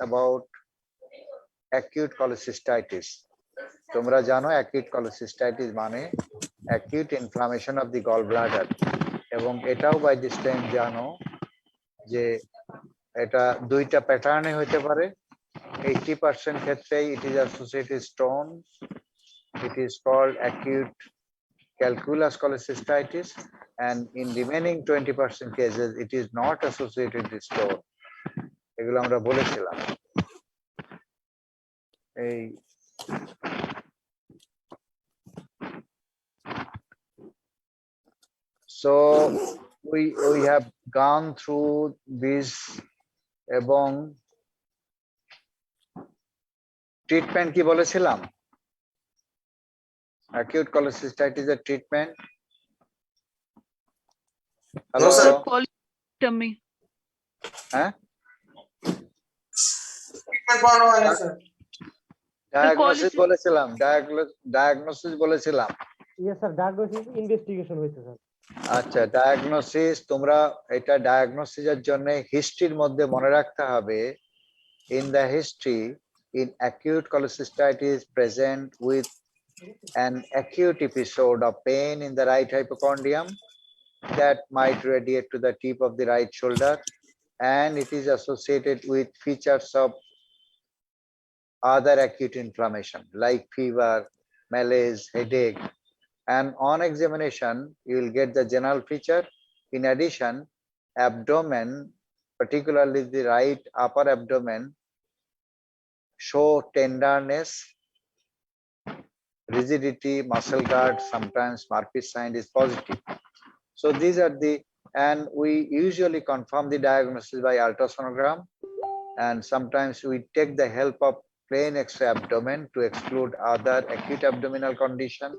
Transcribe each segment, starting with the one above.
about acute cholecystitis. তোমরা জানো acute cholecystitis মানে acute inflammation of the gallbladder, এবং এটাও by this time জানো যে এটা দুইটা প্যাটার্নে হতে পারে। 80% ক্ষেত্রেই it is associated stone. It is called acute calculous cholecystitis, and in remaining 20% cases it is not associated with stone. এগুলো আমরা বলেছিলাম। এই so we have gone through this, এবং ট্রিটমেন্ট কি বলেছিলাম? acute cholecystitis এর ট্রিটমেন্ট হ্যালো polyectomy হ্যাঁ diagnosis বলেছিলাম, ডায়াগনোসিস বলেছিলাম। ইয়েস স্যার, ডায়াগনোসিস ইনভেস্টিগেশন হইছে স্যার। আচ্ছা, ডায়াগনোসিস তোমরা এটা ডায়াগনোসিসের জন্য হিস্ট্রির মধ্যে মনে রাখতে হবে, in the history in acute cholecystitis present with an acute episode of pain in the right hypochondrium that might radiate to the tip of the right shoulder, and it is associated with features of other acute inflammation like fever, malaise, headache, and on examination you will get the general feature. In addition, abdomen, particularly the right upper abdomen, show tenderness, rigidity, muscle guard, sometimes Murphy's sign is positive. So these are the, and we usually confirm the diagnosis by ultrasonogram, and sometimes we take the help of plain X-ray abdomen to exclude other acute abdominal condition.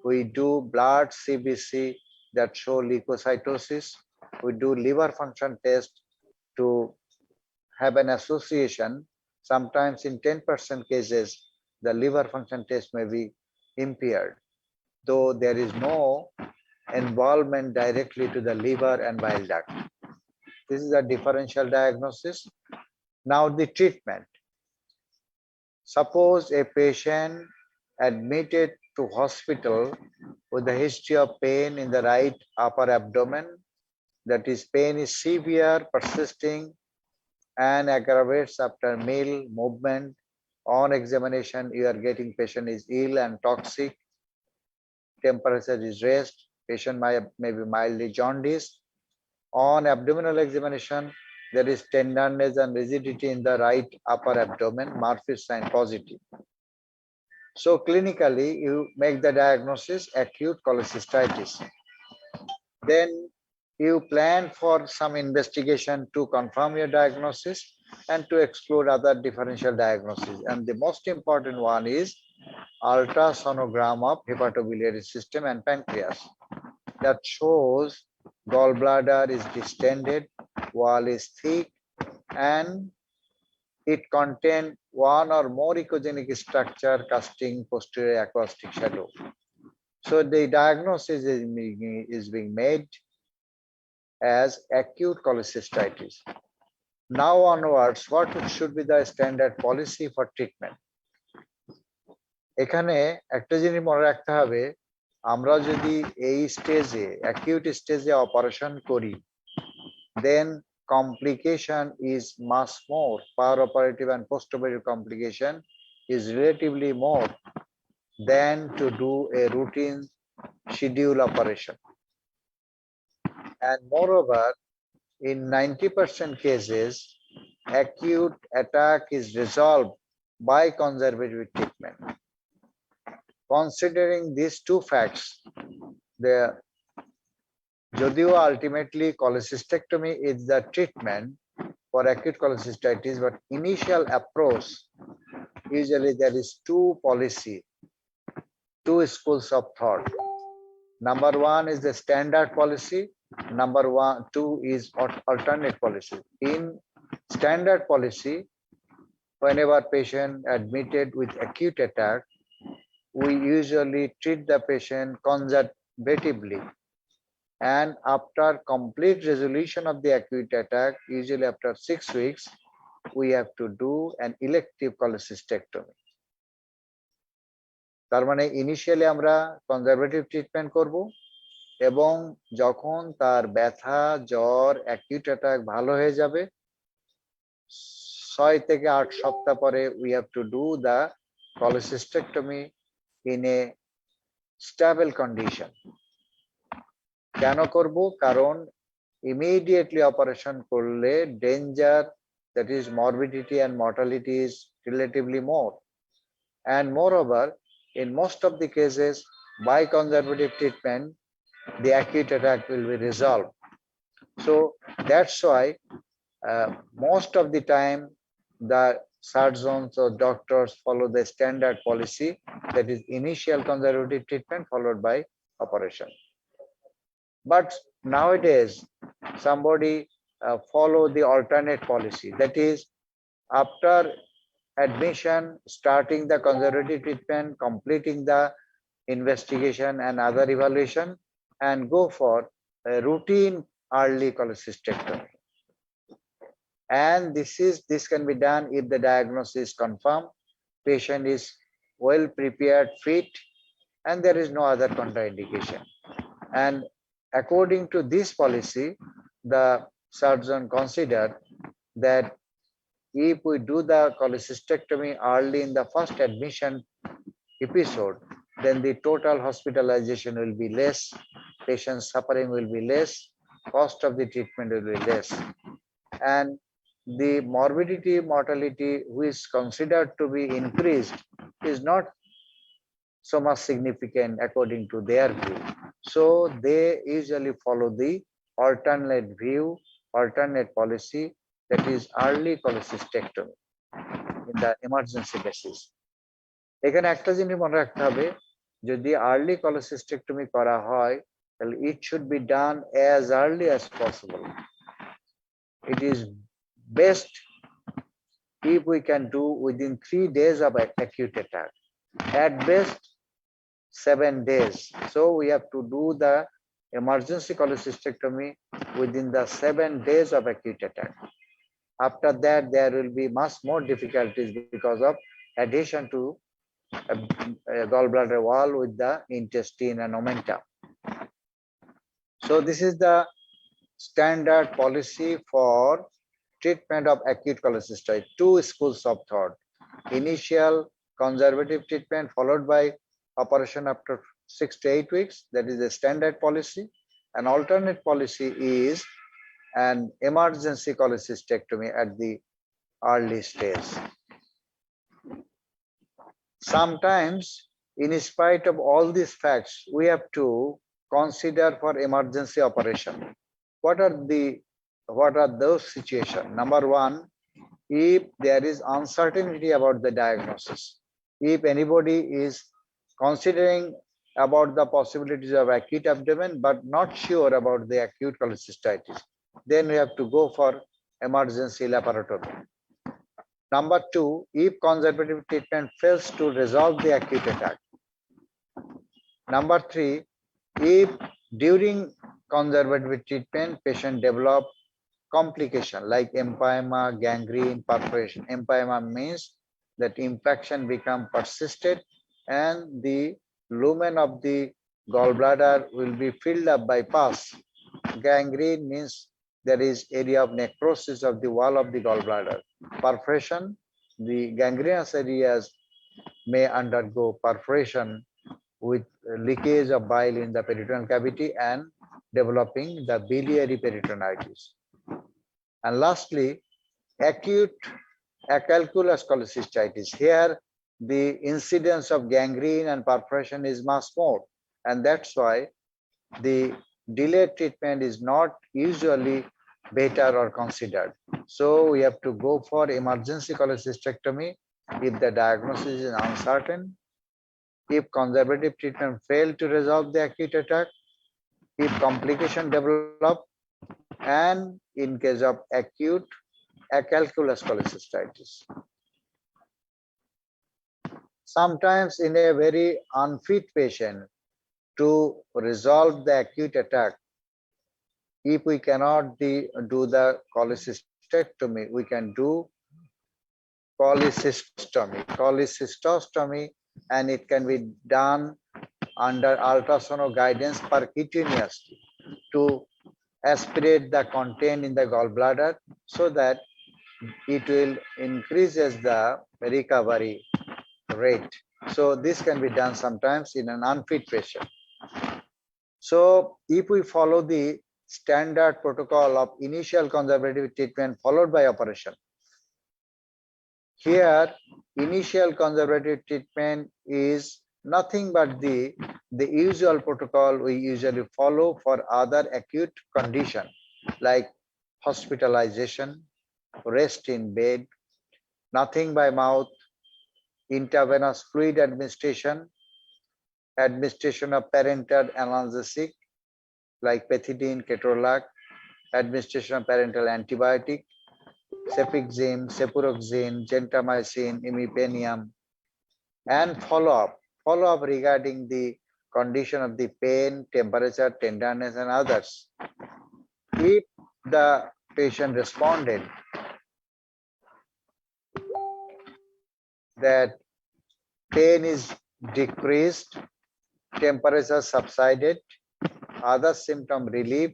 We do blood CBC that show leukocytosis. We do liver function test to have an association. Sometimes in 10% cases, the liver function test may be impaired, though there is no involvement directly to the liver and bile duct. This is a differential diagnosis. Now the treatment. Suppose a patient admitted to hospital with a history of pain in the right upper abdomen, that is, pain is severe, persisting, and aggravates after meal movement. On examination, you are getting patient is ill and toxic, temperature is raised, patient may be mildly jaundiced. On abdominal examination, there is tenderness and rigidity in the right upper abdomen, Murphy's sign positive. So clinically, you make the diagnosis acute cholecystitis. Then you plan for some investigation to confirm your diagnosis and to exclude other differential diagnoses. And the most important one is ultrasonogram of hepatobiliary system and pancreas that shows gallbladder is distended, wall is thick, and it contains one or more echogenic structure casting posterior acoustic shadow. So the diagnosis is being made as acute cholecystitis. Now onwards, what should be the standard policy for treatment? এখানে একটা জিনিস মনে রাখতে হবে, আমরা যদি এই স্টেজে acute স্টেজে অপারেশন করি, then complication is much more, perioperative and postoperative complication is relatively more than to do a routine schedule operation. And moreover, in 90% cases, acute attack is resolved by conservative treatment. Considering these two facts, the Jodio ultimately cholecystectomy is the treatment for acute cholecystitis, but initial approach, usually there is two policy, two schools of thought. Number one is the standard policy. Two is alternate policy. In standard policy, whenever patient admitted with acute attack, we usually treat the patient conservatively, and after complete resolution of the acute attack, usually after 6 weeks, we have to do an elective cholecystectomy. তার মানে initially আমরা conservative treatment করব এবং যখন তার ব্যথা জ্বর acute attack ভালো হয়ে যাবে 6 থেকে 8 সপ্তাহ পরে we have to do the cholecystectomy in a stable condition. কেন করব? কারণ immediately operation করলে danger, that is morbidity and mortality, is relatively more. And moreover, in most of the cases, by conservative treatment, the acute attack will be resolved. So that's why most of the time the surgeons or doctors follow the standard policy, that is initial conservative treatment followed by operation. But nowadays somebody follow the alternate policy, that is after admission starting the conservative treatment, completing the investigation and other evaluation, and go for a routine early cholecystectomy. And this can be done if the diagnosis is confirmed, patient is well prepared, fit, and there is no other contraindication. And according to this policy, the surgeon considered that if we do the cholecystectomy early in the first admission episode, then the total hospitalization will be less, patient suffering will be less, cost of the treatment will be less, and the morbidity mortality which is considered to be increased is not so much significant according to their view. So they usually follow the alternate view, alternate policy, that is early cholecystectomy in the emergency basis. এখানে একটা জিনিস মনে রাখতে হবে, যদি early cholecystectomy করা হয় তাহলে it should be done as early as possible. It is best if we can do within 3 days of acute attack, at best 7 days. So we have to do the emergency cholecystectomy within the 7 days of acute attack. After that, there will be much more difficulties because of adhesion to a gallbladder wall with the intestine and omentum. So this is the standard policy for treatment of acute cholecystitis. 2 schools of thought: initial conservative treatment followed by operation after 6 to 8 weeks, that is the standard policy. An alternate policy is an emergency cholecystectomy at the early stage. Sometimes, in spite of all these facts, we have to consider for emergency operation. What are those situations? Number one, if there is uncertainty about the diagnosis, if anybody is considering about the possibilities of acute abdomen but not sure about the acute cholecystitis, then we have to go for emergency laparotomy. Number two, if conservative treatment fails to resolve the acute attack. Number three, if during conservative treatment patient develop complication like empyema, gangrene, perforation. Empyema means that infection become persisted and the lumen of the gallbladder will be filled up by pus. Gangrene means there is area of necrosis of the wall of the gallbladder. Perforation, the gangrenous areas may undergo perforation with leakage of bile in the peritoneal cavity and developing the biliary peritonitis. And lastly, acute acalculous cholecystitis. Here, the incidence of gangrene and perforation is much more, and that's why the delayed treatment is not usually better or considered. So we have to go for emergency cholecystectomy if the diagnosis is uncertain, if conservative treatment fail to resolve the acute attack, if complication develop, and in case of acute acalculous cholecystitis. Sometimes in a very unfit patient, to resolve the acute attack, if we cannot do the cholecystectomy, we can do cholecystostomy, and it can be done under ultrasonograph guidance percutaneously to aspirate the content in the gallbladder so that it will increases the recovery rate. So this can be done sometimes in an unfit patient. So if we follow the standard protocol of initial conservative treatment followed by operation, here initial conservative treatment is nothing but the usual protocol we usually follow for other acute condition like hospitalization, rest in bed, nothing by mouth, intravenous fluid administration, administration of parenteral analgesic like pethidine, ketorolac, administration of parenteral antibiotic, cefixime, cefuroxime, gentamicin, imipenem, and follow-up regarding the condition of the pain, temperature, tenderness, and others. If the patient responded that pain is decreased, temperature subsided, other symptom relief,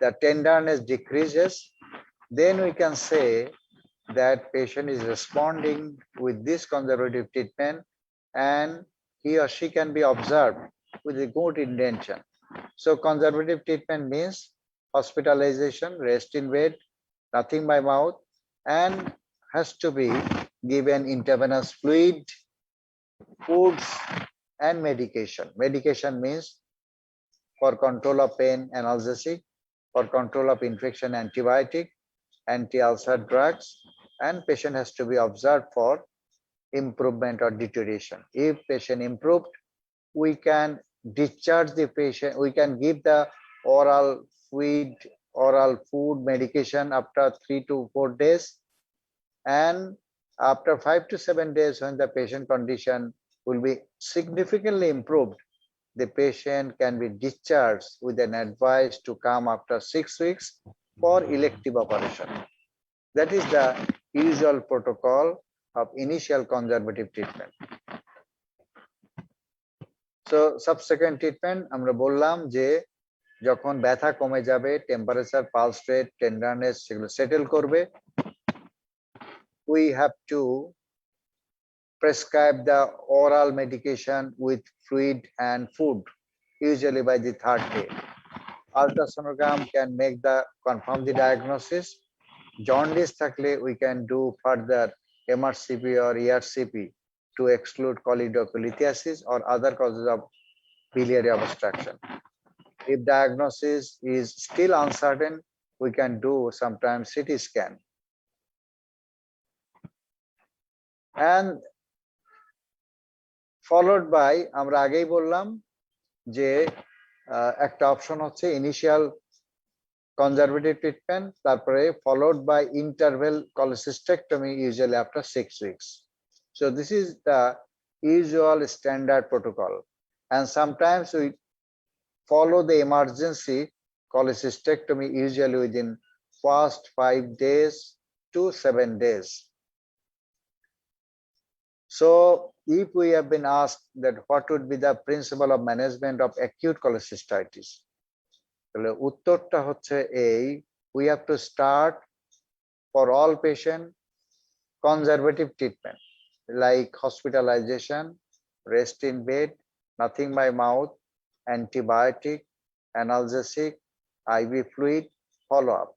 the tenderness decreases, then we can say that patient is responding with this conservative treatment and he or she can be observed with a good intention. So conservative treatment means hospitalization, rest in bed, nothing by mouth, and has to be given intravenous fluid, foods, and medication. Medication means for control of pain, analgesic, for control of infection, antibiotic, anti-ulcer drugs, and patient has to be observed for improvement or deterioration. If patient improved, we can discharge the patient, we can give the oral fluid, oral food medication after 3 to 4 days, and after 5 to 7 days when the patient condition will be significantly improved, the patient can be discharged with an advice to come after 6 weeks for elective operation. That is the usual protocol of initial conservative treatment. So subsequent treatment আমরা বললাম যে যখন ব্যথা কমে যাবে, temperature, pulse rate, tenderness সেগুলো settle করবে, we have to prescribe the oral medication with fluid and food, usually by the 3rd day. Ultrasonogram can make the confirm the diagnosis. Jaundice থাকলে we can do further MRCP or ERCP to exclude cholelithiasis or other causes of biliary obstruction. If diagnosis is still uncertain, we can do sometimes CT scan. And followed by আমরা আগেই বললাম যে একটা option হচ্ছে initial conservative treatment, তারপরে followed by interval cholecystectomy usually after 6 weeks. So this is the usual standard protocol, and sometimes we follow the emergency cholecystectomy usually within first 5 days to 7 days. So if we have been asked that what would be the principle of management of acute cholecystitis, উত্তরটা হচ্ছে এই, we have to start for all patient conservative treatment like hospitalization, rest in bed, nothing by mouth, antibiotic, analgesic, IV fluid, follow up.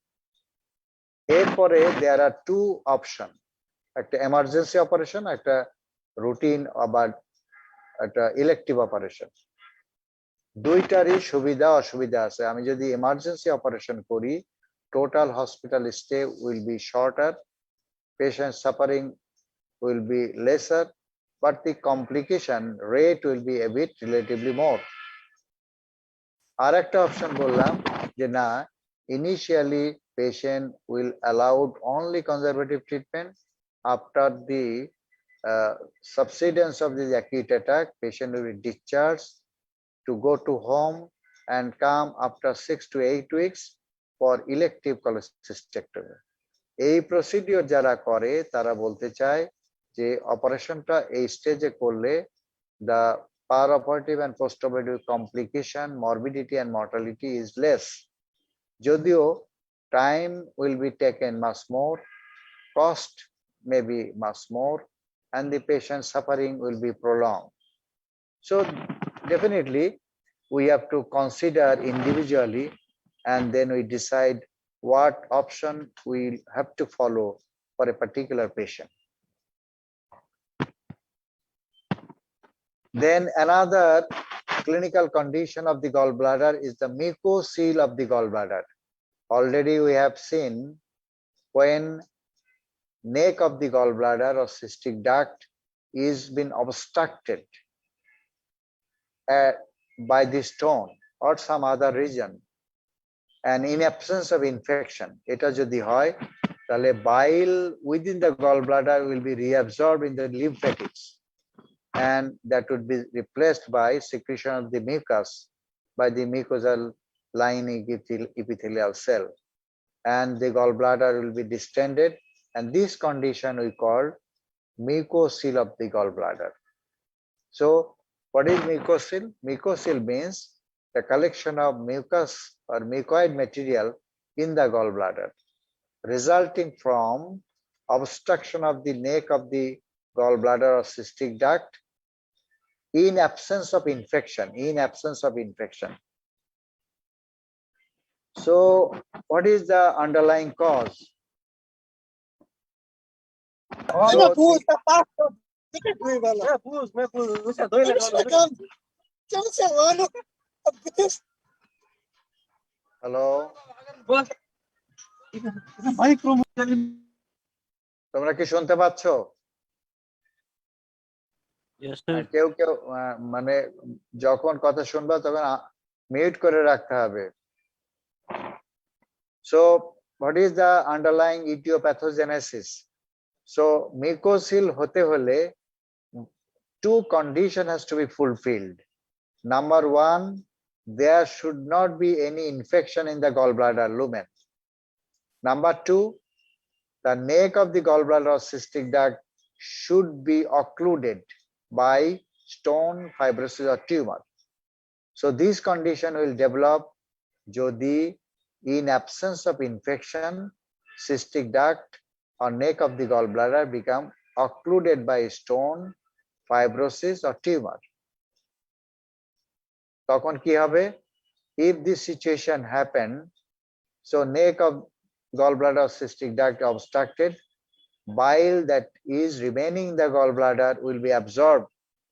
এরপরে there are 2 options, একটা emergency operation, একটা routine আবার একটা elective operation. দুইটারই সুবিধা অসুবিধা আছে। আমি যদি emergency operation করি, total hospital stay will be shorter, patient suffering will be lesser, but the complication rate will be a bit relatively more. আর একটা অপশন বললাম যে না, initially patient will allowed only conservative treatment. After the subsidence of the acute attack, patient will be discharged to go to home and come after 6 to 8 weeks for elective cholecystectomy. এই procedure যারা করে তারা বলতে চায় যে অপারেশনটা এই স্টেজে করলে the perioperative and postoperative complication, morbidity and mortality is less. যদিও time will be taken much more, cost may be much more, and the patient suffering will be prolonged. So definitely we have to consider individually, and then we decide what option we have to follow for a particular patient. Then another clinical condition of the gallbladder is the mucocele of the gallbladder. Already we have seen when neck of the gallbladder or cystic duct is been obstructed by the stone or some other region, and in absence of infection, এটা যদি হয় তাহলে bile within the gallbladder will be reabsorbed in the lymphatics, and that would be replaced by secretion of the mucus by the mucosal lining epithelial cell, and the gallbladder will be distended, and this condition we call mucocele of the gallbladder. So what is mucocele? Mucocele means the collection of mucus or mucoid material in the gallbladder resulting from obstruction of the neck of the gallbladder or cystic duct in absence of infection, So what is the underlying cause? Hello, তোমরা কি শুনতে পাচ্ছ? কেউ কেউ মানে যখন কথা শুনবা তখন মিউট করে রাখতে হবে। So what is the underlying etiopathogenesis? So mucocele hote hole two condition has to be fulfilled. Number one, there should not be any infection in the gallbladder lumen. Number two, the neck of the gallbladder or cystic duct should be occluded by stone, fibrosis or tumor. So this condition will develop jodi in absence of infection, cystic duct or neck of the gallbladder become occluded by stone, fibrosis or tumor. তখন কি হবে? If this situation happen, so neck of gallbladder or cystic duct obstructed, bile that is remaining in the gallbladder will be absorbed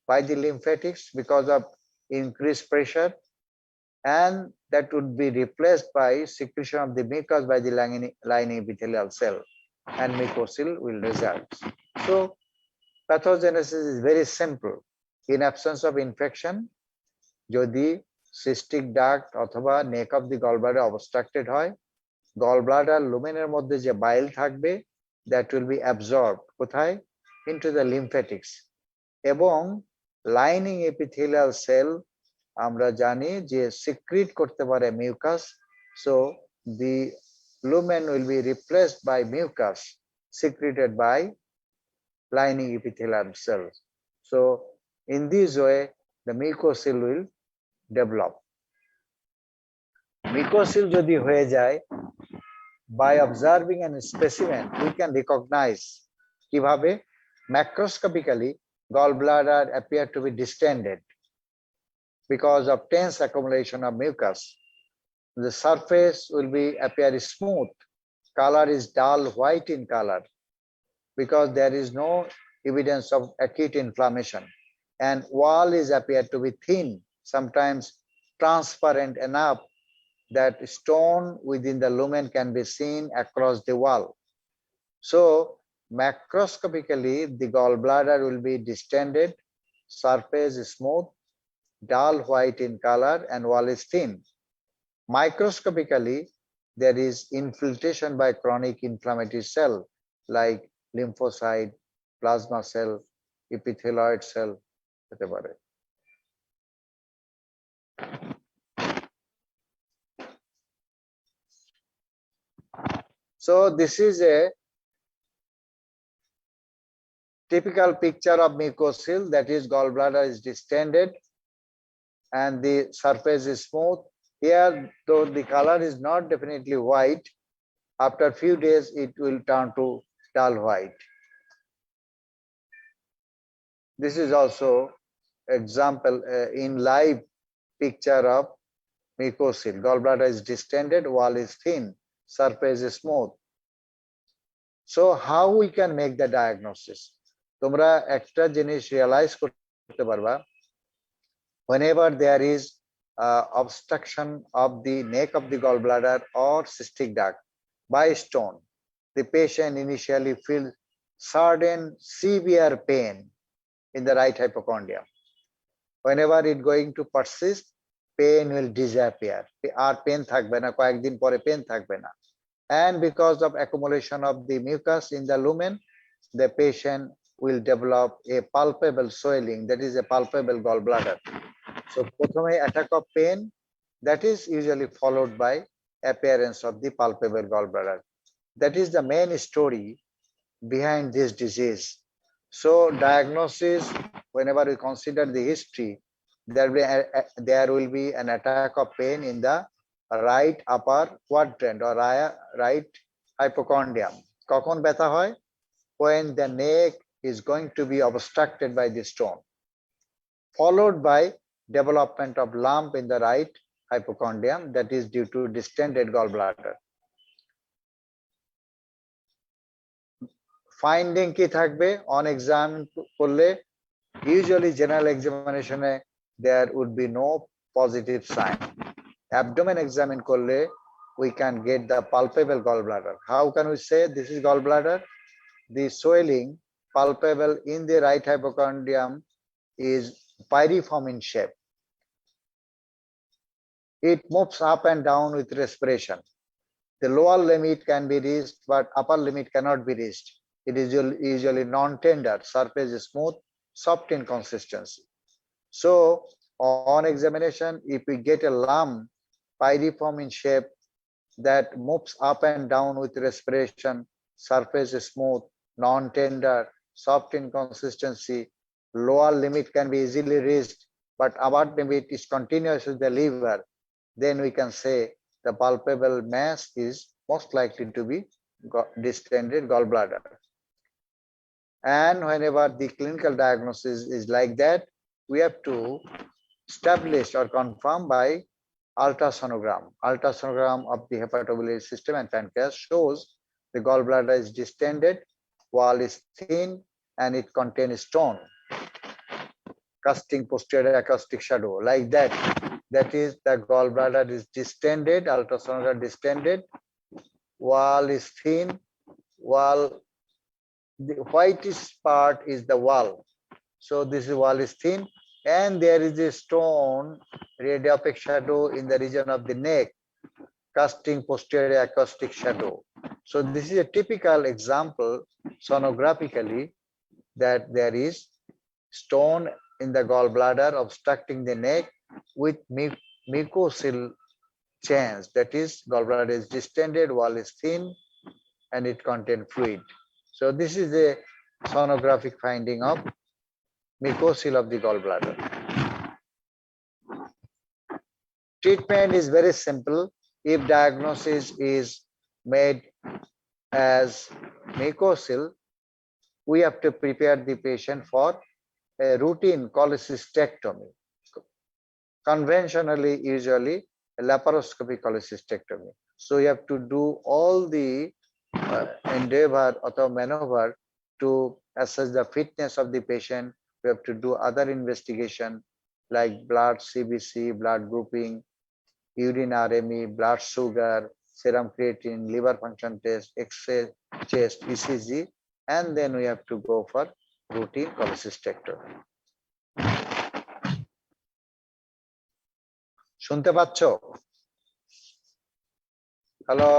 by the lymphatics because of increased pressure, and that would be replaced by secretion of the mucus by the lining epithelial cell, and mucocele will result. So pathogenesis is very simple. In absence of infection, যদি cystic duct অথবা neck of the gallbladder obstructed হয়, gallbladder lumen এর মধ্যে যে bile থাকবে that will be absorbed কোথায়? Into the lymphatics, এবং lining epithelial cell আমরা জানি যে secrete করতে পারে mucus, so the lumen will be replaced by mucus secreted by lining epithelial cells. So in this way the mucocele will develop. Mucocele যদি হয়ে যায়, by observing an specimen we can recognize কিভাবে? Macroscopically gallbladder appear to be distended because of tense accumulation of mucus. The surface will be appear smooth, color is dull white in color because there is no evidence of acute inflammation, and wall is appear to be thin, sometimes transparent enough that stone within the lumen can be seen across the wall. So macroscopically the gallbladder will be distended, surface is smooth, dull white in color, and wall is thin. Microscopically there is infiltration by chronic inflammatory cell like lymphocyte, plasma cell, epithelioid cell হতে পারে। So this is a typical picture of mucocele, that is gallbladder is distended and the surface is smooth. Here, though the color is not definitely white, after a few days it will turn to dull white. This is also example in live picture of mucocele. Gallbladder is distended, wall is thin, surface is smooth. So how we can make the diagnosis? তোমরা একটা জিনিস realize করতে পারবা, whenever there is obstruction of the neck of the gallbladder or cystic duct by stone, the patient initially feels sudden severe pain in the right hypochondrium. Whenever it going to persist, pain will disappear. আর pain থাকবে না, কয়েকদিন পরে pen থাকবে না. And because of accumulation of the mucus in the lumen, the patient will develop a palpable swelling, that is a palpable gallbladder. So প্রথমে attack of pain, that is usually followed by appearance of the palpable gallbladder. That is the main story behind this disease. So diagnosis, whenever we consider the history, there will be an attack of pain in the right upper quadrant or right hypochondrium. কখন ব্যথা হয়? When the neck is going to be obstructed by the stone, followed by development of lump in the right hypochondrium, that is due to distended gallbladder. Finding কি থাকবে? On exam করলে, usually general examination there would be no positive sign. Abdomen examine করলে we can get the palpable gallbladder. How can we say this is gallbladder? The swelling palpable in the right hypochondrium is pyriform in shape. It moves up and down with respiration. The lower limit can be reached, but upper limit cannot be reached. It is usually non-tender, surface is smooth, soft in consistency. So on examination, if we get a lump, pyriform in shape, that moves up and down with respiration, surface is smooth, non-tender, soft in consistency, lower limit can be easily reached, but upper limit is continuous with the liver, then we can say the palpable mass is most likely to be distended gallbladder. And whenever the clinical diagnosis is like that, we have to establish or confirm by ultrasonogram. Ultrasonogram of the hepatobiliary system and pancreas shows the gallbladder is distended, wall is thin, and it contains stone, casting posterior acoustic shadow, like that. That is, the gallbladder is distended, ultrasonogram distended, wall is thin, wall, the whitish part is the wall. So this wall is thin, and there is a stone radiopaque shadow in the region of the neck, casting posterior acoustic shadow. So this is a typical example sonographically that there is stone in the gallbladder obstructing the neck with mucocele chains. That is, gallbladder is distended, wall is thin, and it contains fluid. So this is a sonographic finding of mucocele of the gallbladder. Treatment is very simple. If diagnosis is made as mucocele, we have to prepare the patient for a routine cholecystectomy. Conventionally, usually a laparoscopic cholecystectomy. So you have to do all the endeavor or maneuver to assess the fitness of the patient. We have to do other investigation like blood CBC, blood grouping, urine RME, blood sugar, serum creatine, liver function test, X-ray, chest, ECG, and then we have to go for routine cholecystectomy. শুনতে পাচ্ছ? Hello?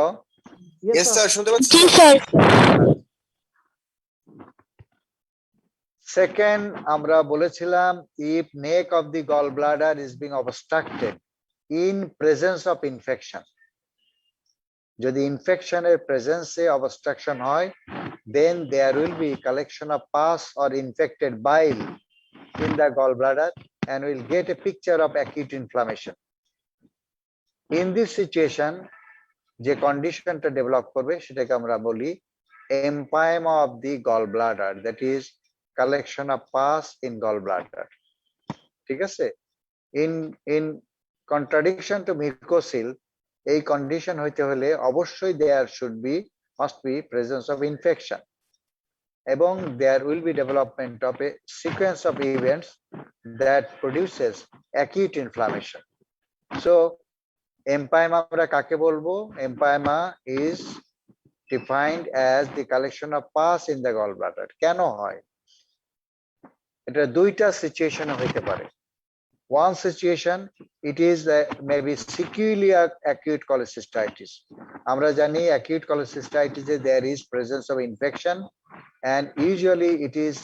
Yes, sir. শুনতে পাচ্ছি। জি sir. Second, আমরা বলেছিলাম if neck of the gallbladder is being obstructed in presence of infection, যদি ইনফেকশনের প্রেজেন্সে obstruction হয়, then there will be collection of pus or infected bile in the gallbladder, and we'll get a picture of acute inflammation. In this situation, যে কন্ডিশনটা develop করবে সেটাকে আমরা বলি empyema of the gallbladder, that is collection of pus in gallbladder. ঠিক আছে? In contradiction to mucocil, এই condition হইতে হলে অবশ্যই must be presence of infection, এবং there will be development of a sequence of events that produces acute inflammation. So empyema আমরা কাকে বলবো? Empyema is defined as the collection of pus in the gallbladder. কেন হয়? এটা দুইটা situation হইতে পারে। One situation, it is maybe sequelae acute cholecystitis. আমরা জানি acute cholecystitis there is presence of infection, and usually it is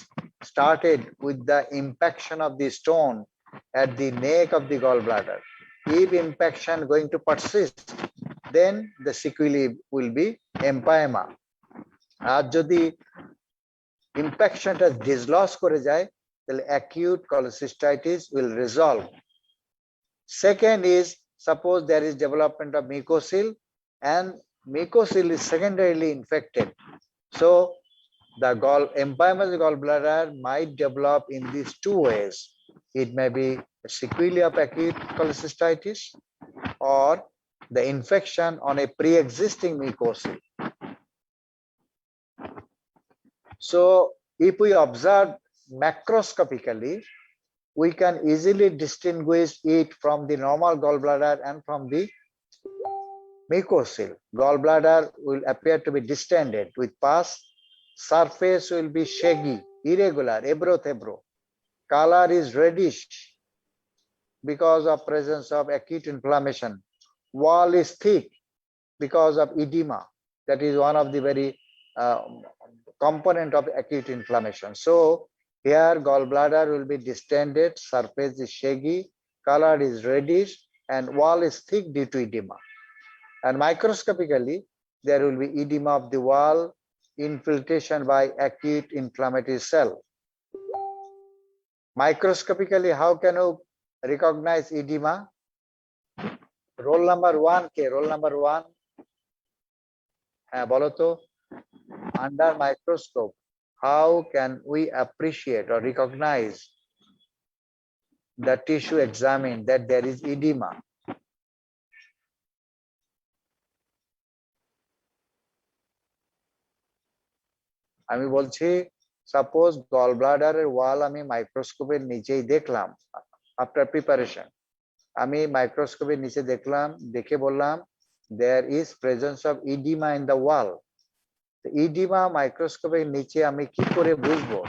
started with the impaction of the stone at the neck of the gallbladder. If impaction going to persist, then the sequelae will be empyema. আর যদি ইম্প্যাকশনটা ডিসলস করে যায়, তাহলে acute cholecystitis will resolve. Second is, suppose there is development of mucocil and mucocil is secondarily infected. So the empyema of the gallbladder might develop in these two ways. It may be sequelae of acute cholecystitis or the infection on a pre-existing mucocil. So if we observe macroscopically, we can easily distinguish it from the normal gallbladder and from the mucocil. Gallbladder will appear to be distended with pus. Surface will be shaggy, irregular, ebro-thebro. Color is reddish because of presence of acute inflammation. Wall is thick because of edema. That is one of the very component of acute inflammation. So here gallbladder will be distended, surface is shaggy, color is reddish, and wall is thick due to edema. And microscopically, there will be edema of the wall, infiltration by acute inflammatory cell. Microscopically, how can you recognize edema? Roll number 1 ke? Roll number 1. বলো তো, under microscope, how can we appreciate or recognize the tissue examined that there is edema? আমি বলছি, suppose গল ব্লাডারের ওয়াল আমি মাইক্রোস্কোপের নিচেই দেখলাম, after preparation আমি মাইক্রোস্কোপের নিচে দেখলাম, দেখে বললাম there is presence of edema in the wall. Edema মাইক্রোস্কোপের নিচে আমি কি করে বুঝবো?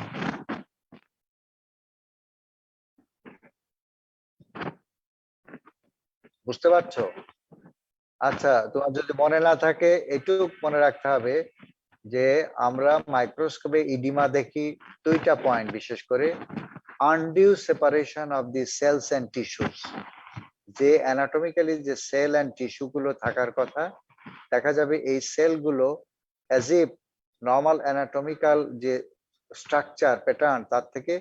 বুঝতে পারছো? আচ্ছা, তোমার যদি মনে না থাকে, এটুকু মনে রাখতে হবে যে আমরা মাইক্রোস্কোপে ইডিমা দেখি দুইটা পয়েন্ট, বিশেষ করে undue separation of the cells and tissues. যে অ্যানাটমিক্যালি যে সেল এন্ড টিস্যু গুলো থাকার কথা, দেখা যাবে এই সেলগুলো as if নর্মাল অ্যানাটমিক্যাল যে স্ট্রাকচার প্যাটার্ন তার থেকে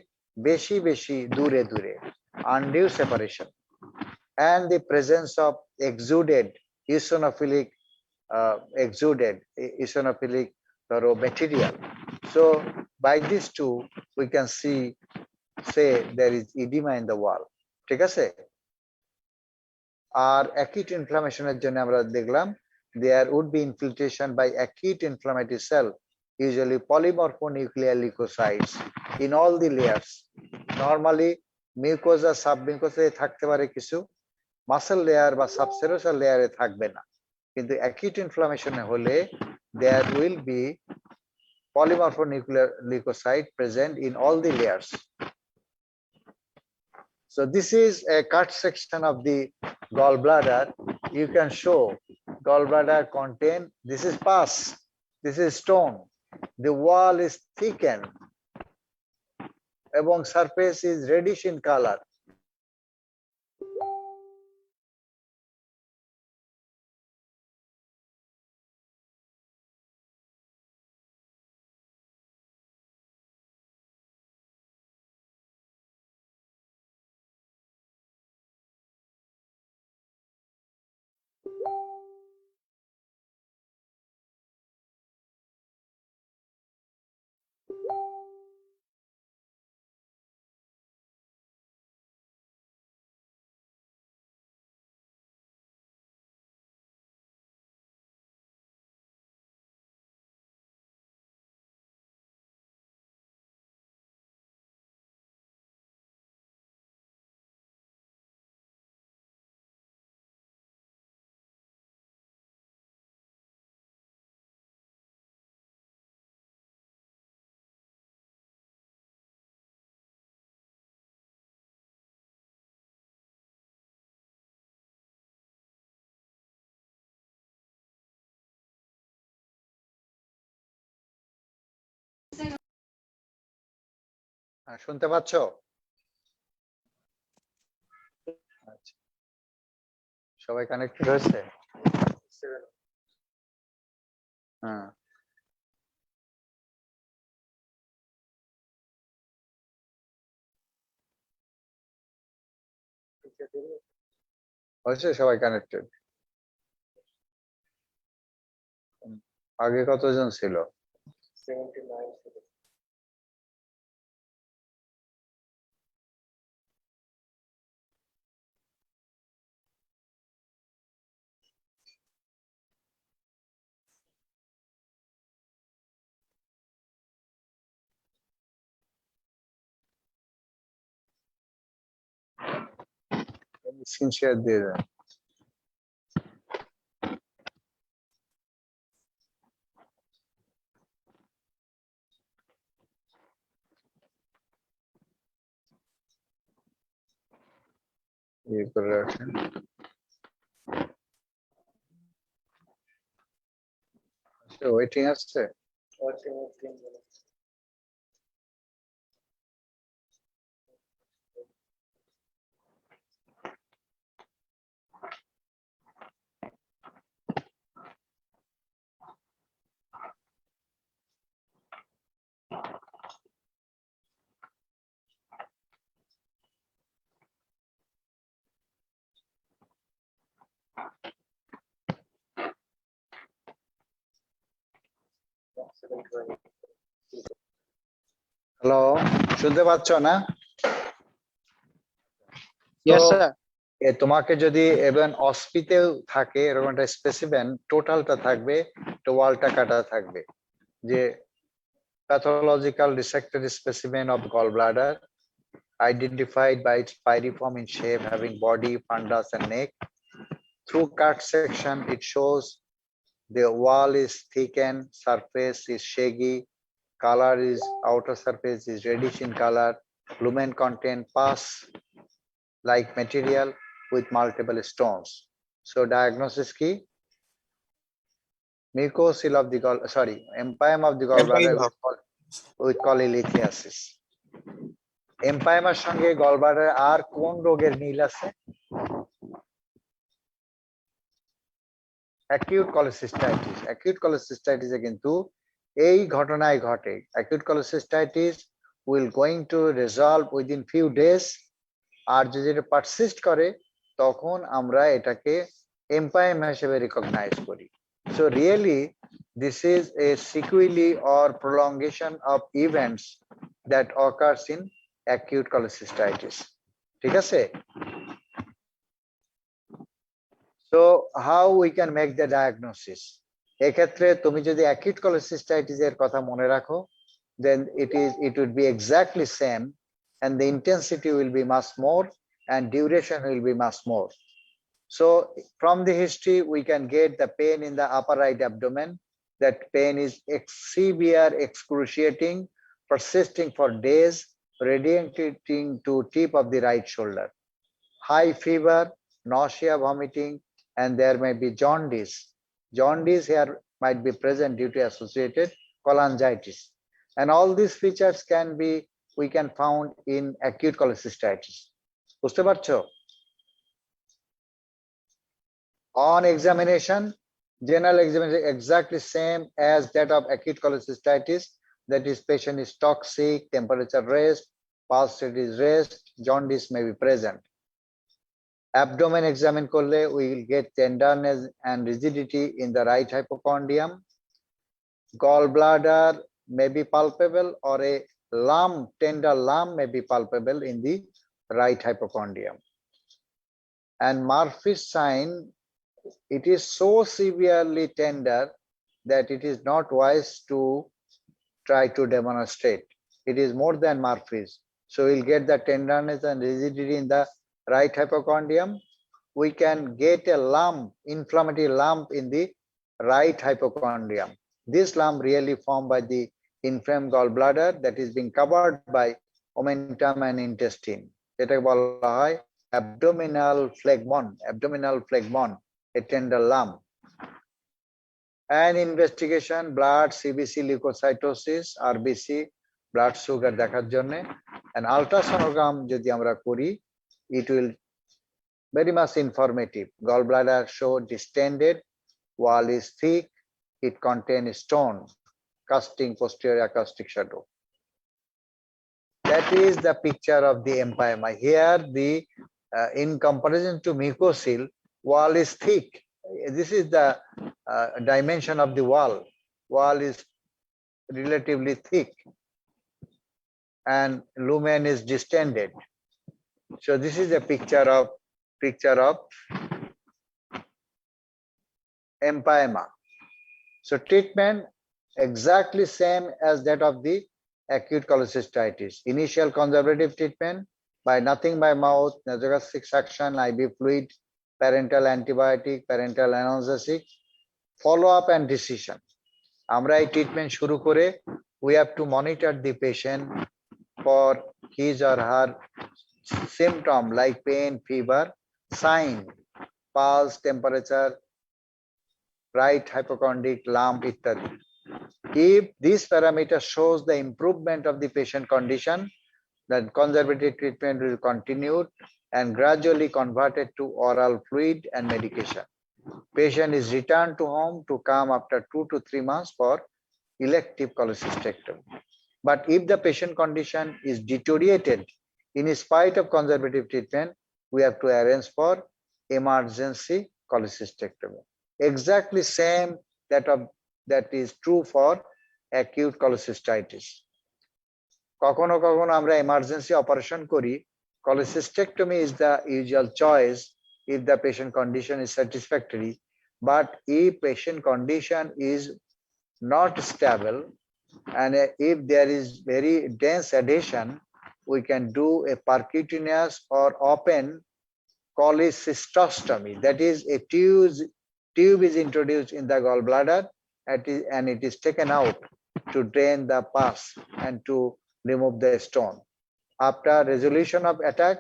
বেশি বেশি দূরে দূরে, undue separation, and the presence of exuded eosinophilic material. So by these two we can say there is edema in the wall. ঠিক আছে? আর acute inflammation এর জন্য আমরা দেখলাম there would be infiltration by acute inflammatory cell, usually polymorphonuclear leukocytes in all the layers. Normally mucosa submucosa থাকতে পারে কিছু, muscle layer বা সাবসেরোসাল লেয়ারে থাকবে না, কিন্তু acute inflammation হলে there will be polymorphonuclear leukocyte present in all the layers. So this is a cut section of the gallbladder. You can show gallbladder contain, this is pus, this is stone, the wall is thickened এবং surface is reddish in color. শুনতে পাচ্ছ? আচ্ছা, সবাই connected হয়েছে? হ্যাঁ, হয়েছে, সবাই connected? আগে কতজন ছিল? স্ক্রিন শেয়ার দিয়ে দেন। ইয়ে করে রাখেন। ওয়েটিং আসছে? হ্যালো, শুনতে পাচ্ছ না? Yes, তো sir. তোমাকে যদি even অস্পিতেও থাকে এরকম একটা স্পেসিমেন, টোটালটা থাকবে, তো ওয়ালটা কাটা থাকবে, যে pathological dissected specimen of gallbladder identified by its piriform in shape, having body, fundus, and neck. Through cut section, it shows the wall is thickened, surface is shaggy, color is outer surface is reddish in color, lumen content pus like material with multiple stones. So diagnosis key, mucocil of the gall, sorry, empyema of the gallbladder with cholelithiasis. এমপাইমার সঙ্গে gallbladder আর কোন রোগের মিল আছে? Acute cholecystitis. Acute কোলেসিস্টাইটিসে কিন্তু এই ঘটনায় ঘটে। Acute cholecystitis will going to resolve within few days, আর যদি এটা পারসিস্ট করে তখন আমরা এটাকে এমপাইমা হিসেবে রিকগনাইজ করি। So really this is a sequelae or prolongation of events that occurs in acute cholecystitis. ঠিক আছে? So how we can make the diagnosis? এক্ষেত্রে তুমি যদি acute cholecystitis এর কথা মনে রাখো, then it would be exactly same, and the intensity will be much more and duration will be much more. So from the history we can get the pain in the upper right abdomen. That pain is severe, excruciating, persisting for days, radiating to tip of the right shoulder. High fever, nausea, vomiting, and there may be jaundice. Jaundice here might be present due to associated cholangitis. And all these features we can found in acute cholecystitis. বুঝতে পারছো? On examination, general examination exactly same as that of acute cholecystitis. That is, patient is toxic, temperature raised, pulse rate is raised, jaundice may be present. Abdomen examine korle we will get tenderness and rigidity in the right hypochondrium. Gallbladder may be palpable, or a lump, tender lump may be palpable in the right hypochondrium. And Murphy's sign, it is so severely tender that it is not wise to try to demonstrate. It is more than Murphy's. So we'll get the tenderness and rigidity in the right hypochondrium. We can get a lump, inflammatory lump in the right hypochondrium. This lump really formed by the inflamed gallbladder that is being covered by omentum and intestine. এটাকে বলা হয় abdominal phlegmon, a tender lump. And investigation, blood, CBC, leukocytosis, RBC, blood sugar দেখার জন্য, An ultrasonogram যদি আমরা করি, it will very much informative. Gallbladder show distended, wall is thick, it contains stone, casting posterior acoustic shadow. That is the picture of the empyema. Here, the in comparison to mucocele, wall is thick. This is the dimension of the wall. Wall is relatively thick, and lumen is distended. So this is a picture of empyema. So treatment exactly same as that of the acute cholecystitis. Initial conservative treatment by nothing by mouth, nasogastric suction, IV fluid, parenteral antibiotic, parenteral analgesic, follow up and decision. আমরা এই treatment শুরু করে we have to monitor the patient for his or her symptom like pain, fever, sign, pulse, temperature, right hypochondric lump, ইত্যাদি. If this parameter shows the improvement of the patient condition, then conservative treatment will continue and gradually converted to oral fluid and medication. Patient is returned to home to come after 2 to 3 months for elective cholecystectomy. But if the patient condition is deteriorated in spite of conservative treatment, we have to arrange for emergency cholecystectomy. Exactly same that is true for acute cholecystitis. কখনো কখনো আমরা emergency operation করি. Cholecystectomy is the usual choice if the patient condition is satisfactory, but if patient condition is not stable and if there is very dense adhesion, we can do a percutaneous or open cholecystostomy. That is, a tube is introduced in the gallbladder and it is taken out to drain the pus and to remove the stone. After resolution of attack,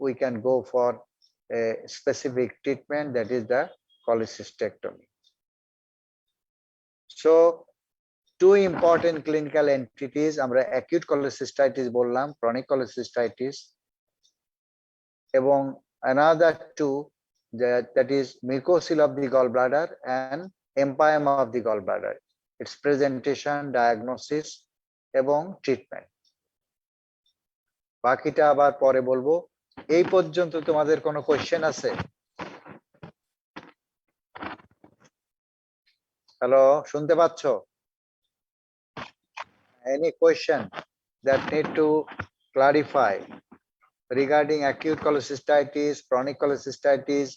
we can go for a specific treatment, that is the cholecystectomy. So two important clinical entities, আমরা acute cholecystitis বললাম, chronic cholecystitis, এবং another two, that is mucocele of the gallbladder and empyema of the gallbladder, its presentation, diagnosis এবং treatment. বাকিটা আবার পরে বলবো। এই পর্যন্ত তোমাদের কোনো কোয়েশ্চেন আছে? হ্যালো, শুনতে পাচ্ছ? Any question that need to clarify regarding acute cholecystitis, chronic cholecystitis,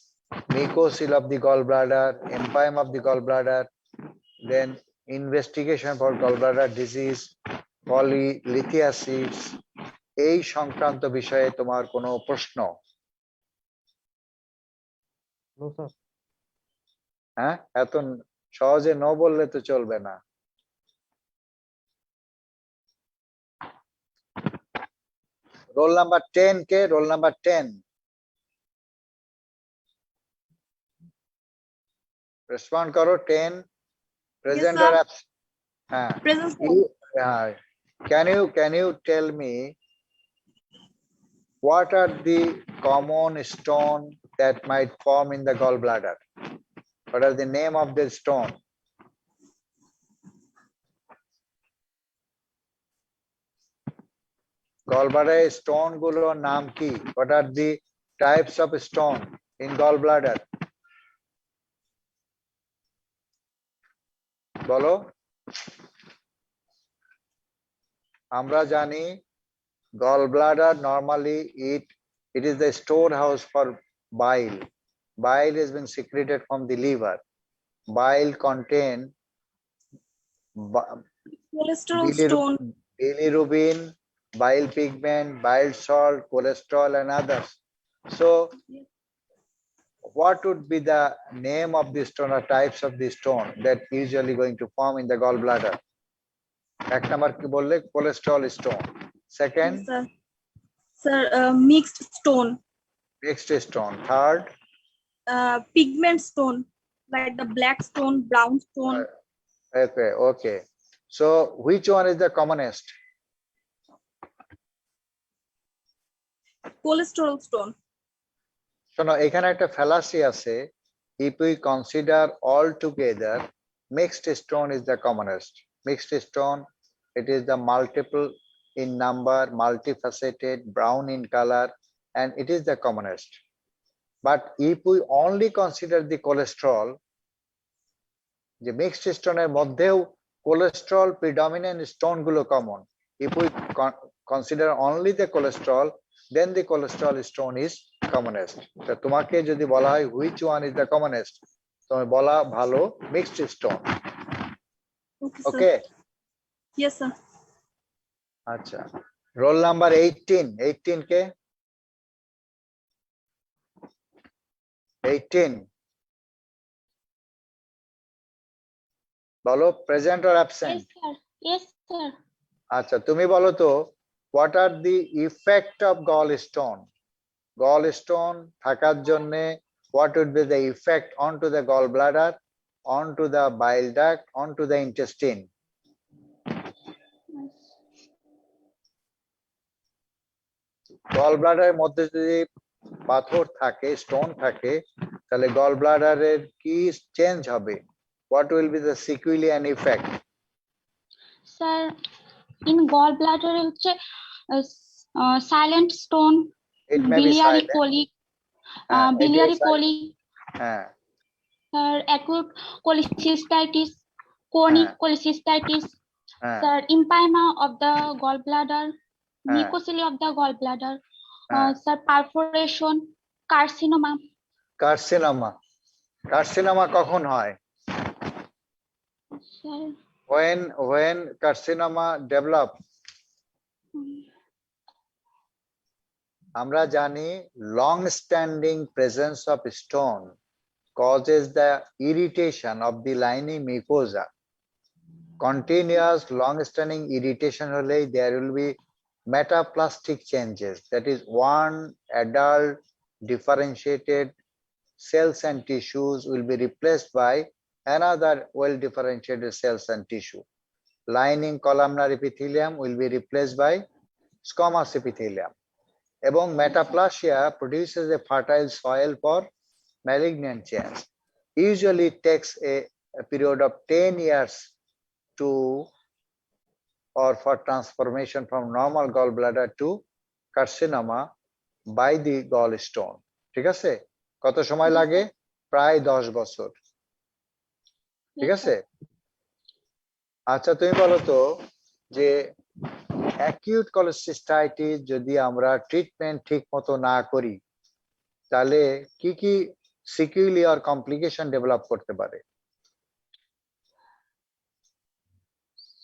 mucocele of the gallbladder, empyema of the gallbladder, then investigation for gallbladder disease, polylithiasis, এই সংক্রান্ত বিষয়ে তোমার কোনো প্রশ্ন? No, sir. হ্যাঁ, এত সহজে ন বললে তো চলবে না। রোল নাম্বার 10 কে? রোল নাম্বার 10 রেসপন্ড করো। 10 প্রেজেন্ট আর অ্যাবসেন্ট? হ্যাঁ, Present. can you tell me what are the common stone that might form in the gallbladder? What are the name of the stone? Gallbladder stone গুলোর নাম কি? What are the types of stone in gallbladder? বলো। আমরা জানি gallbladder normally it is the storehouse for bile. Bile has been secreted from the liver. Bile contain Cholesterol stone. bilirubin, bile pigment, bile salt, cholesterol, and others. So what would be the name of the stone or types of the stone that usually going to form in the gallbladder? এক number কি বললে? cholesterol stone. Second, Yes, sir, mixed stone. mixed stone. Third, Pigment stone, like the black stone, brown stone. okay. So which one is the commonest? cholesterol stone. শোনো, এখানে একটা fallacy আছে। If we consider all together, mixed stone is the commonest. Mixed stone, it is the multiple in number, multifaceted, brown in color, and it is the commonest. But if we only consider the cholesterol, the mixed stone এর মধ্যেও cholesterol predominant stone গুলো common. If we consider only the cholesterol, then the cholesterol stone is commonest. তো তোমাকে যদি বলা হয় which one is the commonest, তুমি বলা ভালো mixed stone. Okay, sir. Okay, Yes, sir. আচ্ছা, roll number 18 কে 18 বলো, present or absent? Yes, sir. Yes, sir. আচ্ছা, তুমি বলো তো, what are the effect of gallstone? Gallstone থাকার জন্য what would be the effect onto the gallbladder, onto the bile duct, onto the intestine? gallbladder এর মধ্যে যদি পাথর থাকে, স্টোন থাকে, তাহলে gallbladder এর কি চেঞ্জ হবে? What will be the sequelae and effect? Sir, in gallbladder হচ্ছে silent stone, It may be biliary silent. colic, হ্যাঁ, it is biliary silent. colic, হ্যাঁ, sir, acute cholecystitis, chronic cholecystitis, হ্যাঁ, sir, empyema of the gallbladder, হ্যাঁ, mucosally of the gallbladder, হ্যাঁ। sir, perforation, carcinoma, carcinoma. Carcinoma কখন হয়? sir, When carcinoma develop? আমরা জানি long standing presence of stone causes the irritation of the lining mucosa. Continuous long standing irritation হলে there will be metaplastic changes, that is one adult differentiated cells and tissues will be replaced by another well differentiated cells and tissue. Lining columnar epithelium will be replaced by squamous epithelium. এবং metaplasia produces a fertile soil for malignant change. Usually it takes a period of 10 years to or for transformation from normal gallbladder to carcinoma by the gallstone. ঠিক আছে? কত সময় লাগে? প্রায় 10 বছর। ঠিক আছে? আচ্ছা, তুমি বলো তো যে অ্যাকিউট কোলেসিস্টাইটিস যদি আমরা ট্রিটমেন্ট ঠিক মতো না করি, তাহলে কি কি সিকুয়েলি আর কমপ্লিকেশন ডেভেলপ করতে পারে?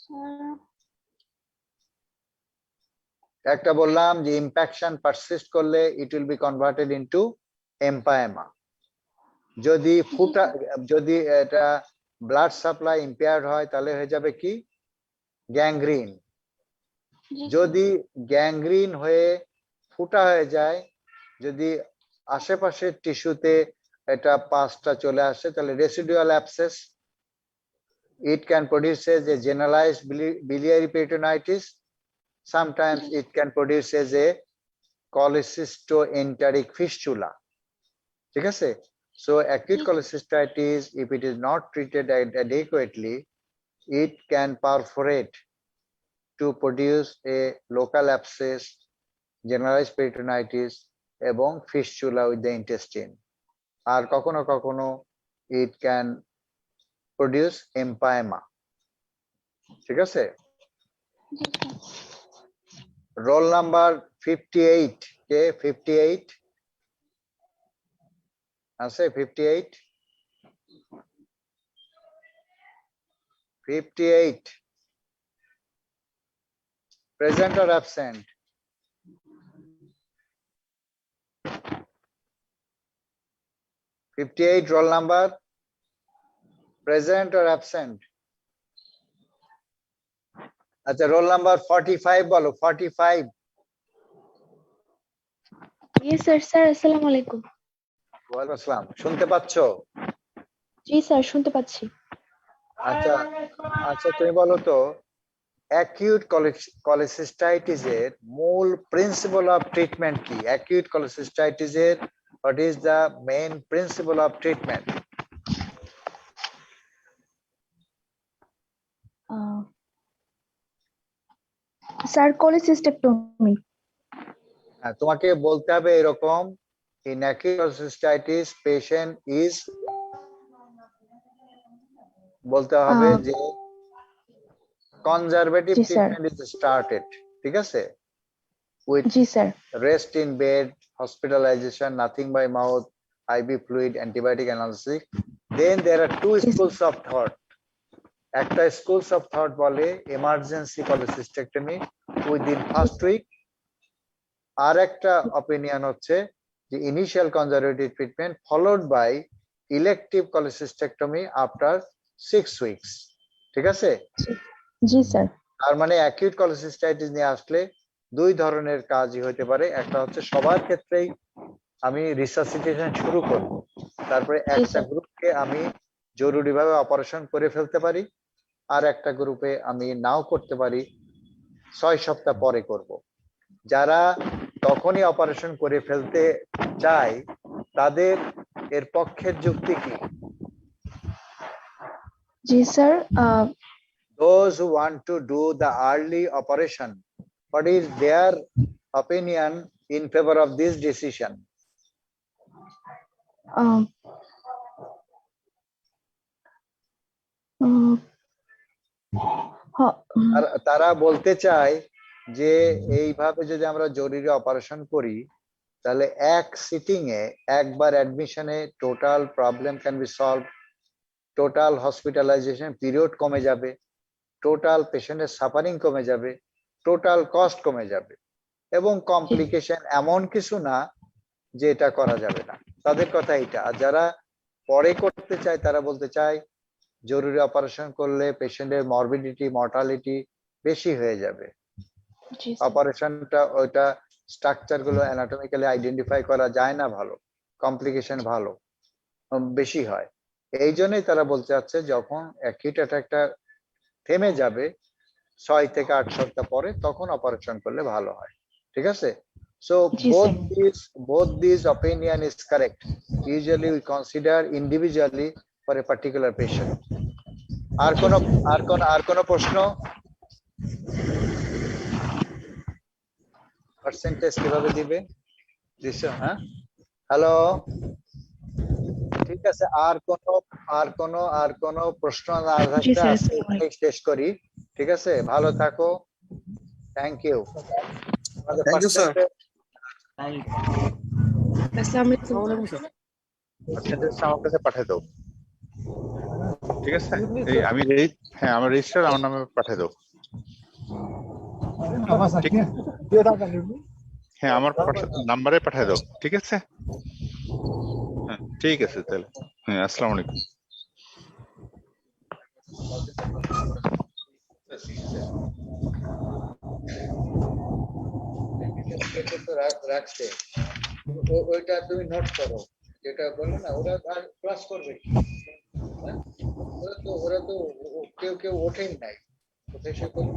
sir, একটা বললাম যে ইম্প্যাকশন পারসিস্ট করলে it will be converted into empyema. যদি যদি এটা ব্লাড সাপ্লাই ইম্পেয়ার্ড হয় তাহলে হয়ে যাবে কি? গ্যাংগ্রিন। যদি গ্যাংগ্রিন হয়ে ফুটা হয়ে যায়, যদি আশেপাশের টিস্যুতে এটা পাসটা চলে আসে, তাহলে residual abscess. It can produce as a generalized biliary peritonitis. Sometimes it can produce as a cholecystoenteric fistula. ঠিক আছে? So acute cholecystitis, if it is not treated adequately, it can perforate to produce a local abscess, generalized peritonitis এবং fistula with the intestine. আর কখনো কখনো it can produce empyema. ঠিক আছে? Roll number 58 কে 58 আছে? 58 present or absent? roll number, present or absent? আচ্ছা, roll number 45 বলো। 45। Yes, sir. Sir, আসসালামু আলাইকুম। ওয়ালাইকুম আসসালাম। শুনতে পাচ্ছো? জি স্যার, শুনতে পাচ্ছি। আচ্ছা আচ্ছা, তুমি বলো তো অ্যাকিউট cholecystitis মূল প্রিন্সিপাল অফ ট্রিটমেন্ট কি? Acute cholecystitis what is the main principle of treatment? Sir cholecystectomy. তোমাকে বলতে হবে এরকম, in acute cholecystitis patient is, বলতে হবে যে conservative G, sir. Treatment is started, ঠিক আছে, with G sir. rest in bed, hospitalization, nothing by mouth, IV fluid, antibiotic analysis. Then there are two Yes. schools of thought. একটা schools of thought বলে emergency cholecystectomy within first week, আর একটা opinion হচ্ছে যে initial conservative treatment followed by elective cholecystectomy after 6 weeks. ঠিক আছে? জি sir. তার মানে acute cholecystitis নিয়ে আসলে দুই ধরনের কাজই হতে পারে। একটা হচ্ছে সবার ক্ষেত্রেই আমি রিসাসিটেশন শুরু করব, তারপরে একটা গ্রুপকে আমি জরুরিভাবে অপারেশন করে ফেলতে পারি, আর একটা গ্রুপে আমি নাও করতে পারি, 6 সপ্তাহ পরে করব। যারা তখনই অপারেশন করে ফেলতে চায় তাদের এর পক্ষের যুক্তি কি? জি sir. Those who want to do the early operation, what is their opinion in favor of this decision? আর তারা বলতে চায় যে এইভাবে যদি আমরা জরুরি অপারেশন করি তাহলে এক সিটিং এ একবার অ্যাডমিশনে total problem can be solve, total hospitalisation period কমে যাবে, টোটাল পেশেন্টের সাফারিং কমে যাবে, টোটাল কস্ট কমে যাবে, এবং কমপ্লিকেশন এমন কিছু না যে এটা করা যাবে না। তাদের কথা এটা। আর যারা পরে করতে চায় তারা বলতে চায় জরুরি অপারেশন করলে পেশেন্টের মরবিডিটি, মর্টালিটি বেশি হয়ে যাবে, অপারেশনটা ওইটা স্ট্রাকচার গুলো অ্যানাটমিক্যালি আইডেন্টিফাই করা যায় না, ভালো কমপ্লিকেশন ভালো বেশি হয়। এই জন্যই তারা বলতে চাচ্ছে যখন অ্যাকিউট অ্যাটাকটা থেমে যাবে 6 থেকে 8 সপ্তাহ পরে তখন অপারেশন করলে ভালো হয়। ঠিক আছে? So both these opinion is correct. Usually we consider individually for a particular patient. আর কোন প্রশ্ন? পার্সেন্টেজ কিভাবে দিবে? হ্যাঁ, হ্যালো, ঠিক আছে। আর কোন প্রশ্ন না থাকলে শেষ করি। ঠিক আছে, ভালো থাকো, thank you. Thank you, sir. আমার কাছে পাঠিয়ে দাও, ঠিক আছে? এই আমি আমার রেজিস্টার আমার নামে পাঠিয়ে দাও। হ্যাঁ, আমার নাম্বারে পাঠিয়ে দাও, ঠিক আছে? হ্যাঁ, ঠিক আছে তাহলে। হ্যাঁ, আসসালামু আলাইকুম। রাখছে ওইটা তুমি নোট করো, যেটা বললো না ওরা আর ক্লাস করবে কি? ওরা তো কেউ ওঠেই নাই, কোথায় সে করবে?